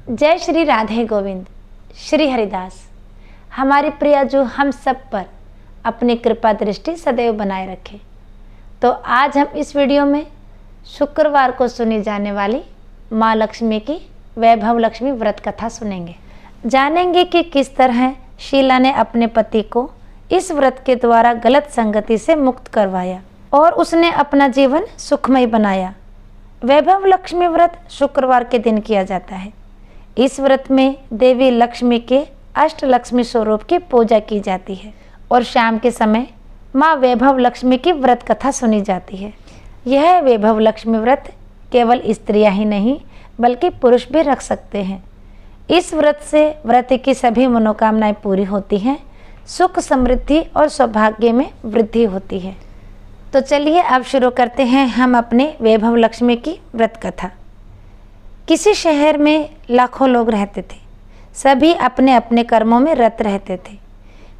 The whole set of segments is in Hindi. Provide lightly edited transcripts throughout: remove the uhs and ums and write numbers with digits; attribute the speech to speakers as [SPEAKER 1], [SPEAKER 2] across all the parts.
[SPEAKER 1] जय श्री राधे गोविंद। श्री हरिदास। हमारी प्रिया जो हम सब पर अपनी कृपा दृष्टि सदैव बनाए रखे। तो आज हम इस वीडियो में शुक्रवार को सुनी जाने वाली माँ लक्ष्मी की वैभव लक्ष्मी व्रत कथा सुनेंगे। जानेंगे कि किस तरह शीला ने अपने पति को इस व्रत के द्वारा गलत संगति से मुक्त करवाया और उसने अपना जीवन सुखमय बनाया। वैभव लक्ष्मी व्रत शुक्रवार के दिन किया जाता है। इस व्रत में देवी लक्ष्मी के अष्टलक्ष्मी स्वरूप की पूजा की जाती है और शाम के समय माँ वैभव लक्ष्मी की व्रत कथा सुनी जाती है। यह वैभव लक्ष्मी व्रत केवल स्त्रियां ही नहीं बल्कि पुरुष भी रख सकते हैं। इस व्रत से व्रत की सभी मनोकामनाएं पूरी होती हैं, सुख समृद्धि और सौभाग्य में वृद्धि होती है। तो चलिए अब शुरू करते हैं हम अपने वैभव लक्ष्मी की व्रत कथा। किसी शहर में लाखों लोग रहते थे। सभी अपने अपने कर्मों में रत रहते थे।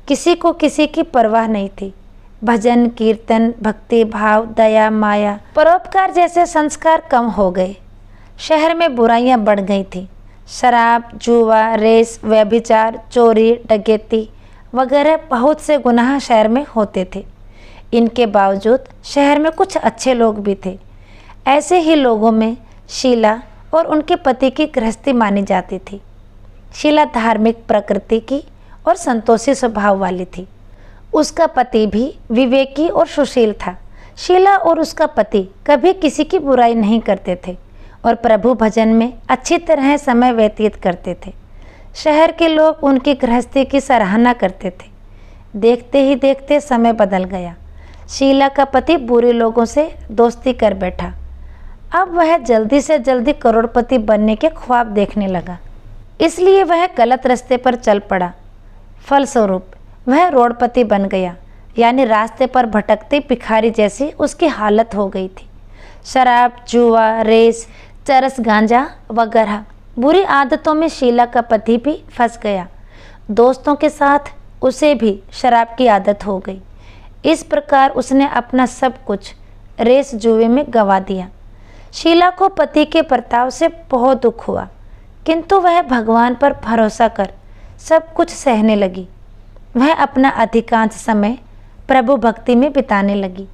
[SPEAKER 1] किसी को किसी की परवाह नहीं थी। भजन कीर्तन भक्ति भाव दया माया परोपकार जैसे संस्कार कम हो गए। शहर में बुराइयां बढ़ गई थी। शराब जुआ रेस व्यभिचार चोरी डकैती वगैरह बहुत से गुनाह शहर में होते थे। इनके बावजूद शहर में कुछ अच्छे लोग भी थे। ऐसे ही लोगों में शीला और उनके पति की गृहस्थी मानी जाती थी। शीला धार्मिक प्रकृति की और संतोषी स्वभाव वाली थी। उसका पति भी विवेकी और सुशील था। शीला और उसका पति कभी किसी की बुराई नहीं करते थे और प्रभु भजन में अच्छी तरह समय व्यतीत करते थे। शहर के लोग उनकी गृहस्थी की सराहना करते थे। देखते ही देखते समय बदल गया। शीला का पति बुरे लोगों से दोस्ती कर बैठा। अब वह जल्दी से जल्दी करोड़पति बनने के ख्वाब देखने लगा, इसलिए वह गलत रास्ते पर चल पड़ा। फलस्वरूप वह रोडपति बन गया, यानी रास्ते पर भटकते भिखारी जैसी उसकी हालत हो गई थी। शराब जुआ रेस चरस गांजा वगैरह बुरी आदतों में शीला का पति भी फंस गया। दोस्तों के साथ उसे भी शराब की आदत हो गई। इस प्रकार उसने अपना सब कुछ रेस जुए में गंवा दिया। शीला को पति के बर्ताव से बहुत दुख हुआ, किंतु वह भगवान पर भरोसा कर सब कुछ सहने लगी। वह अपना अधिकांश समय प्रभु भक्ति में बिताने लगी।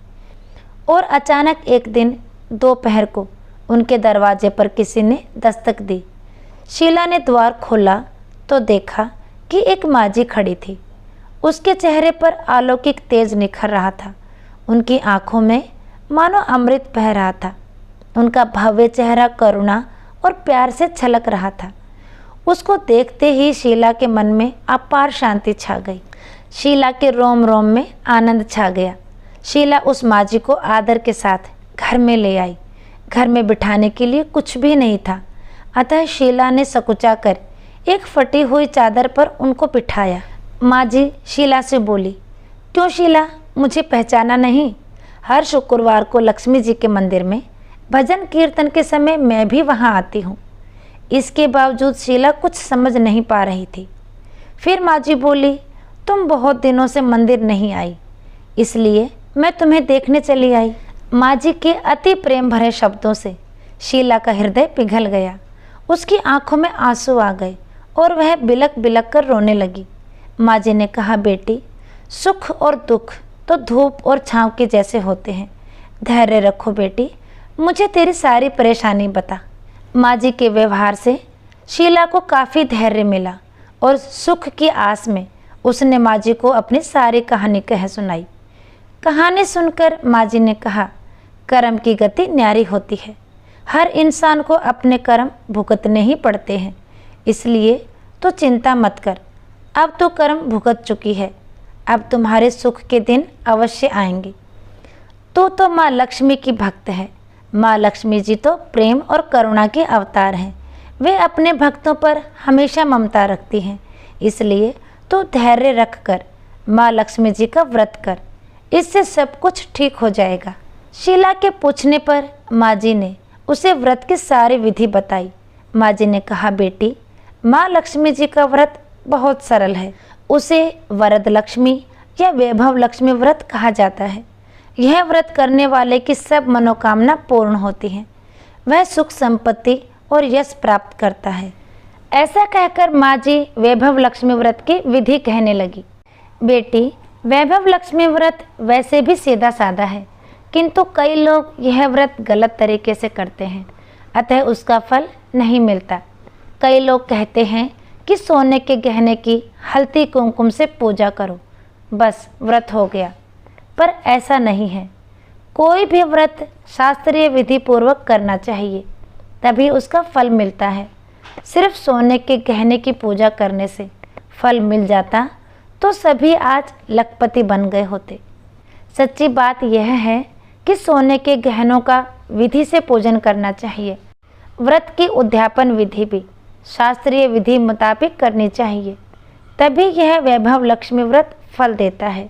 [SPEAKER 1] और अचानक एक दिन दोपहर को उनके दरवाजे पर किसी ने दस्तक दी। शीला ने द्वार खोला तो देखा कि एक माजी खड़ी थी। उसके चेहरे पर अलौकिक तेज निखर रहा था। उनकी आंखों में मानो अमृत बह रहा था। उनका भव्य चेहरा करुणा और प्यार से छलक रहा था। उसको देखते ही शीला के मन में अपार शांति छा गई। शीला के रोम रोम में आनंद छा गया। शीला उस माजी को आदर के साथ घर में ले आई। घर में बिठाने के लिए कुछ भी नहीं था, अतः शीला ने सकुचा कर एक फटी हुई चादर पर उनको बिठाया। माजी शीला से बोली, क्यों शीला, मुझे पहचाना नहीं? हर शुक्रवार को लक्ष्मी जी के मंदिर में भजन कीर्तन के समय मैं भी वहाँ आती हूँ। इसके बावजूद शीला कुछ समझ नहीं पा रही थी। फिर माजी बोली, तुम बहुत दिनों से मंदिर नहीं आई, इसलिए मैं तुम्हें देखने चली आई। माजी के अति प्रेम भरे शब्दों से शीला का हृदय पिघल गया। उसकी आंखों में आंसू आ गए और वह बिलक बिलक कर रोने लगी। माजी ने कहा, बेटी, सुख और दुख तो धूप और छाँव के जैसे होते हैं। धैर्य रखो बेटी, मुझे तेरी सारी परेशानी बता। माजी के व्यवहार से शीला को काफ़ी धैर्य मिला और सुख की आस में उसने माजी को अपनी सारी कहानी कह सुनाई। कहानी सुनकर माजी ने कहा, कर्म की गति न्यारी होती है। हर इंसान को अपने कर्म भुगतने ही पड़ते हैं, इसलिए तो चिंता मत कर। अब तो कर्म भुगत चुकी है, अब तुम्हारे सुख के दिन अवश्य आएंगे। तो माँ लक्ष्मी की भक्त है। माँ लक्ष्मी जी तो प्रेम और करुणा के अवतार हैं। वे अपने भक्तों पर हमेशा ममता रखती हैं, इसलिए तो धैर्य रख कर माँ लक्ष्मी जी का व्रत कर, इससे सब कुछ ठीक हो जाएगा। शीला के पूछने पर माँ जी ने उसे व्रत की सारी विधि बताई। माँ जी ने कहा, बेटी, माँ लक्ष्मी जी का व्रत बहुत सरल है। उसे वरद लक्ष्मी या वैभव लक्ष्मी व्रत कहा जाता है। यह व्रत करने वाले की सब मनोकामना पूर्ण होती है। वह सुख संपत्ति और यश प्राप्त करता है। ऐसा कहकर माँ जी वैभव लक्ष्मी व्रत की विधि कहने लगी। बेटी, वैभव लक्ष्मी व्रत वैसे भी सीधा साधा है, किंतु कई लोग यह व्रत गलत तरीके से करते हैं, अतः उसका फल नहीं मिलता। कई लोग कहते हैं कि सोने के गहने की हल्दी कुमकुम से पूजा करो, बस व्रत हो गया, पर ऐसा नहीं है। कोई भी व्रत शास्त्रीय विधि पूर्वक करना चाहिए, तभी उसका फल मिलता है। सिर्फ सोने के गहने की पूजा करने से फल मिल जाता तो सभी आज लखपति बन गए होते। सच्ची बात यह है कि सोने के गहनों का विधि से पूजन करना चाहिए। व्रत की उद्यापन विधि भी शास्त्रीय विधि मुताबिक करनी चाहिए, तभी यह वैभव लक्ष्मी व्रत फल देता है।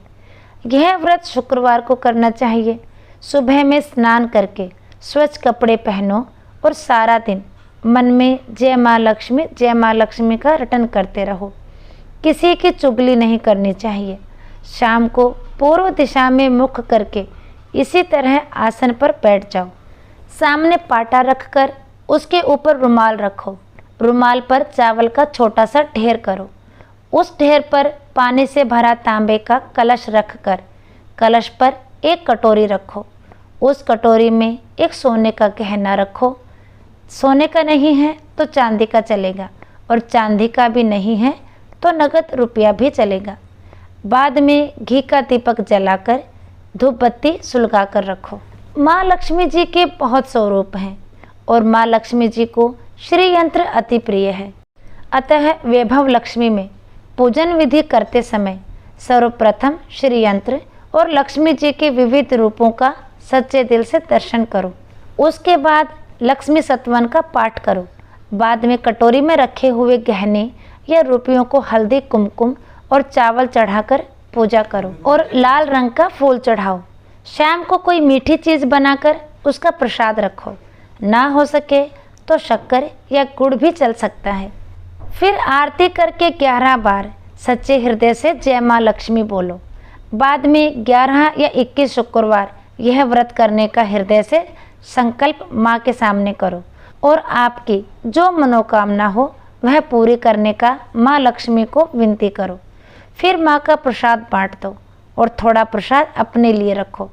[SPEAKER 1] यह व्रत शुक्रवार को करना चाहिए। सुबह में स्नान करके स्वच्छ कपड़े पहनो और सारा दिन मन में जय माँ लक्ष्मी का रटन करते रहो। किसी की चुगली नहीं करनी चाहिए। शाम को पूर्व दिशा में मुख करके इसी तरह आसन पर बैठ जाओ। सामने पाटा रखकर उसके ऊपर रुमाल रखो। रुमाल पर चावल का छोटा सा ढेर करो। उस ढेर पर पानी से भरा तांबे का कलश रखकर कलश पर एक कटोरी रखो। उस कटोरी में एक सोने का गहना रखो। सोने का नहीं है तो चांदी का चलेगा, और चांदी का भी नहीं है तो नगद रुपया भी चलेगा। बाद में घी का दीपक जलाकर धूप बत्ती सुलगा कर रखो। माँ लक्ष्मी जी के बहुत स्वरूप हैं और माँ लक्ष्मी जी को श्री यंत्र अति प्रिय है। अतः वैभव लक्ष्मी में पूजन विधि करते समय सर्वप्रथम श्री यंत्र और लक्ष्मी जी के विविध रूपों का सच्चे दिल से दर्शन करो। उसके बाद लक्ष्मी सतवन का पाठ करो। बाद में कटोरी में रखे हुए गहने या रुपयों को हल्दी कुमकुम और चावल चढ़ाकर पूजा करो और लाल रंग का फूल चढ़ाओ। शाम को कोई मीठी चीज़ बनाकर उसका प्रसाद रखो। ना हो सके तो शक्कर या गुड़ भी चल सकता है। फिर आरती करके 11 बार सच्चे हृदय से जय माँ लक्ष्मी बोलो। बाद में 11 या 21 शुक्रवार यह व्रत करने का हृदय से संकल्प माँ के सामने करो और आपकी जो मनोकामना हो वह पूरी करने का माँ लक्ष्मी को विनती करो। फिर माँ का प्रसाद बांट दो और थोड़ा प्रसाद अपने लिए रखो।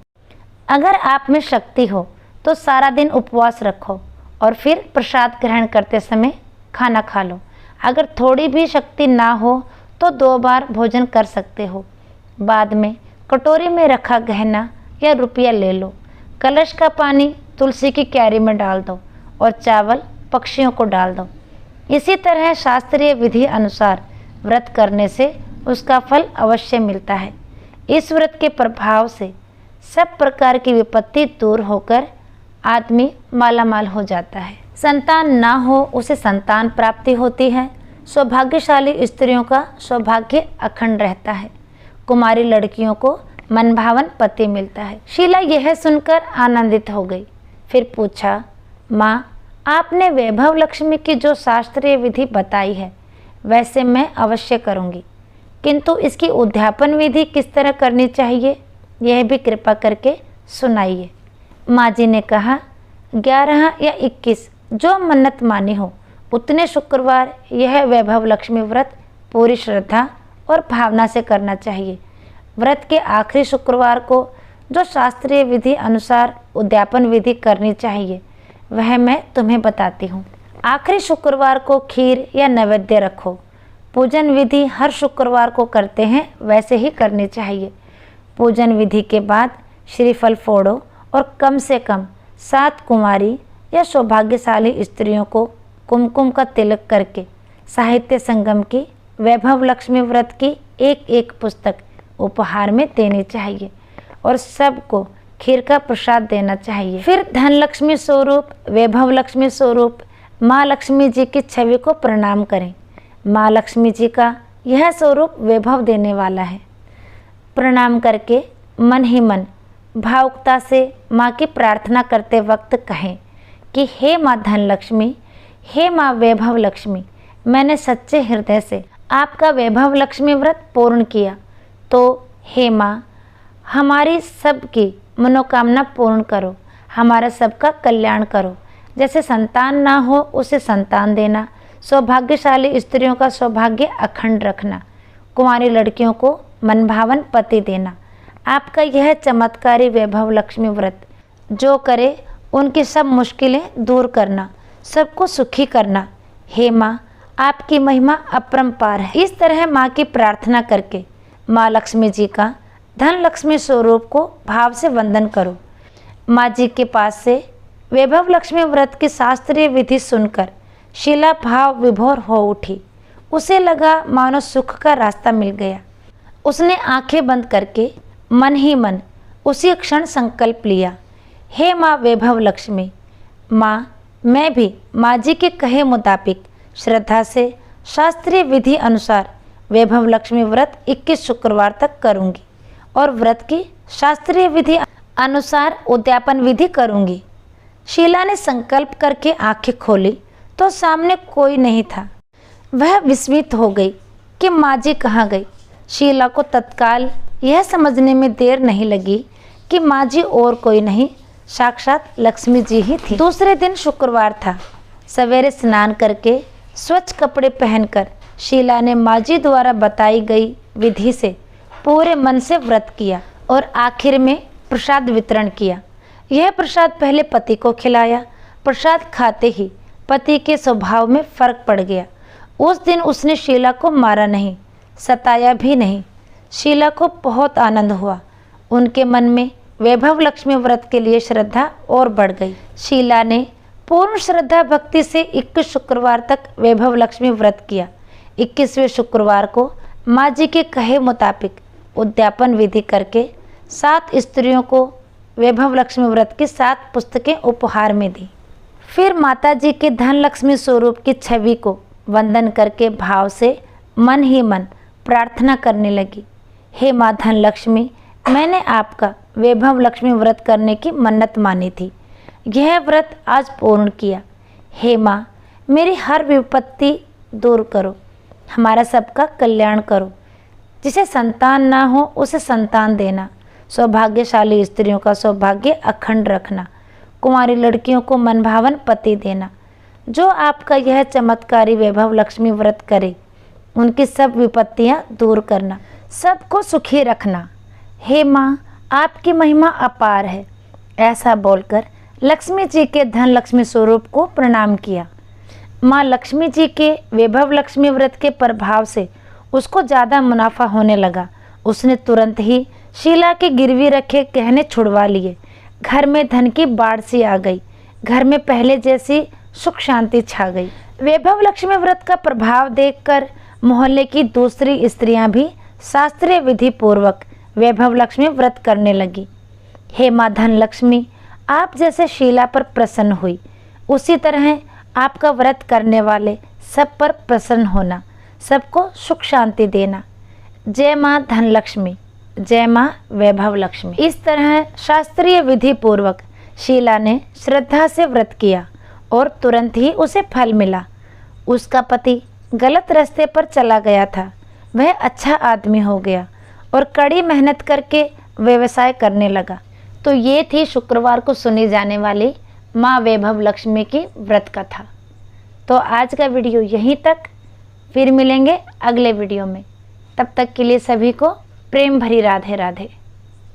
[SPEAKER 1] अगर आप में शक्ति हो तो सारा दिन उपवास रखो और फिर प्रसाद ग्रहण करते समय खाना खा लो। अगर थोड़ी भी शक्ति ना हो तो 2 बार भोजन कर सकते हो। बाद में कटोरी में रखा गहना या रुपया ले लो। कलश का पानी तुलसी की क्यारी में डाल दो और चावल पक्षियों को डाल दो। इसी तरह शास्त्रीय विधि अनुसार व्रत करने से उसका फल अवश्य मिलता है। इस व्रत के प्रभाव से सब प्रकार की विपत्ति दूर होकर आदमी मालामाल हो जाता है। संतान ना हो उसे संतान प्राप्ति होती है। सौभाग्यशाली स्त्रियों का सौभाग्य अखंड रहता है। कुमारी लड़कियों को मनभावन पति मिलता है। शीला यह सुनकर आनंदित हो गई। फिर पूछा, माँ, आपने वैभव लक्ष्मी की जो शास्त्रीय विधि बताई है वैसे मैं अवश्य करूँगी, किंतु इसकी उद्यापन विधि किस तरह करनी चाहिए यह भी कृपा करके सुनाइए। माँ जी ने कहा, 11 या 21 जो मन्नत मानी हो उतने शुक्रवार यह वैभव लक्ष्मी व्रत पूरी श्रद्धा और भावना से करना चाहिए। व्रत के आखिरी शुक्रवार को जो शास्त्रीय विधि अनुसार उद्यापन विधि करनी चाहिए वह मैं तुम्हें बताती हूँ। आखिरी शुक्रवार को खीर या नैवेद्य रखो। पूजन विधि हर शुक्रवार को करते हैं वैसे ही करनी चाहिए। पूजन विधि के बाद श्रीफल फोड़ो और कम से कम 7 कुमारी या सौभाग्यशाली स्त्रियों को कुमकुम का तिलक करके साहित्य संगम की वैभव लक्ष्मी व्रत की एक पुस्तक उपहार में देनी चाहिए और सबको खीर का प्रसाद देना चाहिए। फिर धन लक्ष्मी स्वरूप, वैभव लक्ष्मी स्वरूप माँ लक्ष्मी जी की छवि को प्रणाम करें। माँ लक्ष्मी जी का यह स्वरूप वैभव देने वाला है। प्रणाम करके मन ही मन भावुकता से माँ की प्रार्थना करते वक्त कहें कि हे माँ धन लक्ष्मी, हे माँ वैभव लक्ष्मी, मैंने सच्चे हृदय से आपका वैभव लक्ष्मी व्रत पूर्ण किया, तो हे माँ हमारी सबकी मनोकामना पूर्ण करो, हमारा सबका कल्याण करो। जैसे संतान ना हो उसे संतान देना, सौभाग्यशाली स्त्रियों का सौभाग्य अखंड रखना, कुंवारी लड़कियों को मनभावन पति देना। आपका यह चमत्कारी वैभव लक्ष्मी व्रत जो करे उनकी सब मुश्किलें दूर करना, सबको सुखी करना। हे माँ, आपकी महिमा अपरंपार है। इस तरह माँ की प्रार्थना करके माँ लक्ष्मी जी का धन लक्ष्मी स्वरूप को भाव से वंदन करो। माँ जी के पास से वैभव लक्ष्मी व्रत की शास्त्रीय विधि सुनकर शीला भाव विभोर हो उठी। उसे लगा मानो सुख का रास्ता मिल गया। उसने आंखें बंद करके मन ही मन उसी क्षण संकल्प लिया, हे माँ वैभव लक्ष्मी, माँ मैं भी माँ जी के कहे मुताबिक श्रद्धा से शास्त्रीय विधि अनुसार वैभव लक्ष्मी व्रत 21 शुक्रवार तक करूँगी और व्रत की शास्त्रीय विधि अनुसार उद्यापन विधि करूँगी। शीला ने संकल्प करके आंखें खोली तो सामने कोई नहीं था। वह विस्मित हो गई कि माँ जी कहाँ गई। शीला को तत्काल यह समझने में देर नहीं लगी कि माँ जी और कोई नहीं, साक्षात लक्ष्मी जी ही थी। दूसरे दिन शुक्रवार था। सवेरे स्नान करके स्वच्छ कपड़े पहनकर शीला ने माँ जी द्वारा बताई गई विधि से पूरे मन से व्रत किया और आखिर में प्रसाद वितरण किया। यह प्रसाद पहले पति को खिलाया। प्रसाद खाते ही पति के स्वभाव में फर्क पड़ गया। उस दिन उसने शीला को मारा नहीं, सताया भी नहीं। शीला को बहुत आनंद हुआ। उनके मन में वैभव लक्ष्मी व्रत के लिए श्रद्धा और बढ़ गई। शीला ने पूर्ण श्रद्धा भक्ति से 21 शुक्रवार तक वैभव लक्ष्मी व्रत किया। 21वें शुक्रवार को माँ जी के कहे मुताबिक उद्यापन विधि करके 7 स्त्रियों को वैभव लक्ष्मी व्रत की 7 पुस्तकें उपहार में दी। फिर माता जी के धन लक्ष्मी स्वरूप की छवि को वंदन करके भाव से मन ही मन प्रार्थना करने लगी, हे माँ धन लक्ष्मी, मैंने आपका वैभव लक्ष्मी व्रत करने की मन्नत मानी थी। यह व्रत आज पूर्ण किया। हे माँ, मेरी हर विपत्ति दूर करो, हमारा सबका कल्याण करो। जिसे संतान ना हो उसे संतान देना, सौभाग्यशाली स्त्रियों का सौभाग्य अखंड रखना, कुंवारी लड़कियों को मनभावन पति देना। जो आपका यह चमत्कारी वैभव लक्ष्मी व्रत करे उनकी सब विपत्तियां दूर करना, सबको सुखी रखना। हे माँ, आपकी महिमा अपार है। ऐसा बोलकर लक्ष्मी जी के धन लक्ष्मी स्वरूप को प्रणाम किया। माँ लक्ष्मी जी के वैभव लक्ष्मी व्रत के प्रभाव से उसको ज़्यादा मुनाफा होने लगा। उसने तुरंत ही शीला के गिरवी रखे गहने छुड़वा लिए। घर में धन की बाढ़ सी आ गई। घर में पहले जैसी सुख शांति छा गई। वैभव लक्ष्मी व्रत का प्रभाव देखकर मोहल्ले की दूसरी स्त्रियां भी शास्त्रीय विधि पूर्वक वैभव लक्ष्मी व्रत करने लगी। हे माँ धन लक्ष्मी, आप जैसे शीला पर प्रसन्न हुई उसी तरह आपका व्रत करने वाले सब पर प्रसन्न होना, सबको सुख शांति देना। जय माँ धन लक्ष्मी, जय माँ वैभव लक्ष्मी। इस तरह शास्त्रीय विधि पूर्वक शीला ने श्रद्धा से व्रत किया और तुरंत ही उसे फल मिला। उसका पति गलत रास्ते पर चला गया था, वह अच्छा आदमी हो गया और कड़ी मेहनत करके व्यवसाय करने लगा। तो ये थी शुक्रवार को सुनी जाने वाली माँ वैभव लक्ष्मी की व्रत कथा। तो आज का वीडियो यहीं तक, फिर मिलेंगे अगले वीडियो में। तब तक के लिए सभी को प्रेम भरी राधे राधे।